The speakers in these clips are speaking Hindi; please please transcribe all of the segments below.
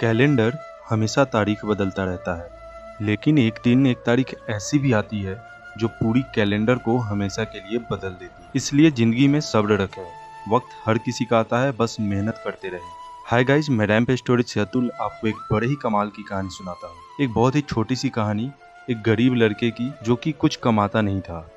कैलेंडर हमेशा तारीख बदलता रहता है, लेकिन एक दिन एक तारीख ऐसी भी आती है जो पूरी कैलेंडर को हमेशा के लिए बदल देती है। इसलिए जिंदगी में सब्र रखें। वक्त हर किसी का आता है, बस मेहनत करते रहें। हाय गाइज, मैं रैम्प स्टोरेज से अतुल आपको एक बड़े ही कमाल की कहानी सुनाता हूँ। एक बहुत ही छोटी सी कहानी, एक गरीब लड़के की जो कि कुछ कमाता नहीं था।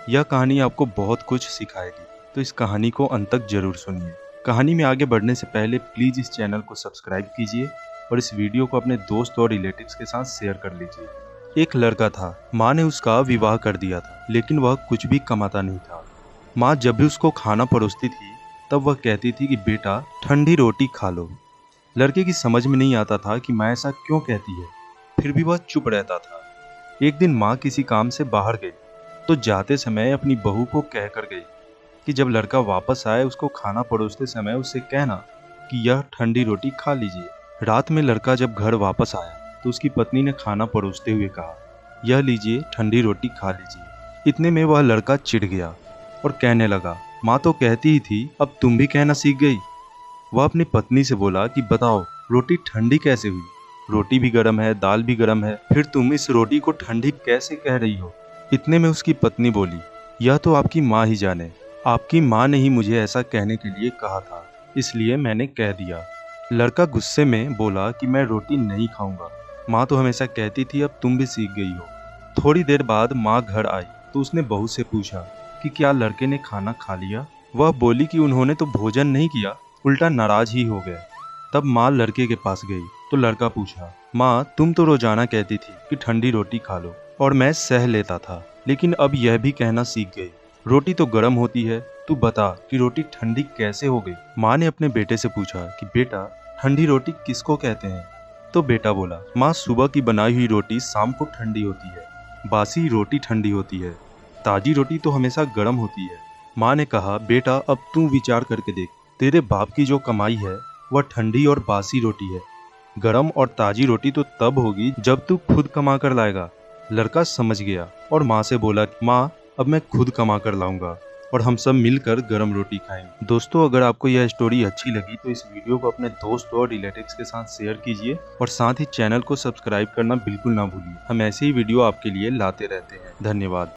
यह कहानी आपको बहुत कुछ सिखाएगी, तो इस कहानी को अंत तक जरूर सुनिए। कहानी में आगे बढ़ने से पहले प्लीज इस चैनल को सब्सक्राइब कीजिए और इस वीडियो को अपने दोस्त और रिलेटिव्स के साथ शेयर कर लीजिए। एक लड़का था, माँ ने उसका विवाह कर दिया था, लेकिन वह कुछ भी कमाता नहीं था। माँ जब भी उसको खाना परोसती थी तब वह कहती थी कि बेटा ठंडी रोटी खा लो। लड़के की समझ में नहीं आता था कि माँ ऐसा क्यों कहती है, फिर भी वह चुप रहता था। एक दिन माँ किसी काम से बाहर गई तो जाते समय अपनी बहू को कह कर गई कि जब लड़का वापस आए उसको खाना परोसते समय उससे कहना कि यह ठंडी रोटी खा लीजिए। रात में लड़का जब घर वापस आया तो उसकी पत्नी ने खाना परोसते हुए कहा, यह लीजिए ठंडी रोटी खा लीजिए। इतने में वह लड़का चिढ़ गया और कहने लगा, माँ तो कहती ही थी, अब तुम भी कहना सीख गई। वह अपनी पत्नी से बोला कि बताओ रोटी ठंडी कैसे हुई? रोटी भी गर्म है, दाल भी गर्म है, फिर तुम इस रोटी को ठंडी कैसे कह रही हो? इतने में उसकी पत्नी बोली, यह तो आपकी माँ ही जाने, आपकी माँ ने ही मुझे ऐसा कहने के लिए कहा था, इसलिए मैंने कह दिया। लड़का गुस्से में बोला कि मैं रोटी नहीं खाऊंगा, माँ तो हमेशा कहती थी, अब तुम भी सीख गई हो। थोड़ी देर बाद माँ घर आई तो उसने बहू से पूछा कि क्या लड़के ने खाना खा लिया? वह बोली कि उन्होंने तो भोजन नहीं किया, उल्टा नाराज ही हो गए। तब माँ लड़के के पास गई तो लड़का पूछा, माँ तुम तो रोजाना कहती थी कि ठंडी रोटी खा लो और मैं सह लेता था, लेकिन अब यह भी कहना सीख गई। रोटी तो गर्म होती है, तू बता कि रोटी ठंडी कैसे हो गई? माँ ने अपने बेटे से पूछा कि बेटा ठंडी रोटी किसको कहते हैं? तो बेटा बोला, माँ सुबह की बनाई हुई रोटी शाम को ठंडी होती है, बासी रोटी ठंडी होती है, ताजी रोटी तो हमेशा गर्म होती है। माँ ने कहा, बेटा अब तू विचार करके देख, तेरे बाप की जो कमाई है वह ठंडी और बासी रोटी है, गर्म और ताजी रोटी तो तब होगी जब तू खुद कमा कर लाएगा। लड़का समझ गया और माँ से बोला, माँ अब मैं खुद कमा कर लाऊंगा और हम सब मिलकर गर्म रोटी खाएंगे। दोस्तों, अगर आपको यह स्टोरी अच्छी लगी तो इस वीडियो को अपने दोस्तों और रिलेटिव्स के साथ शेयर कीजिए और साथ ही चैनल को सब्सक्राइब करना बिल्कुल ना भूलिए। हम ऐसे ही वीडियो आपके लिए लाते रहते हैं। धन्यवाद।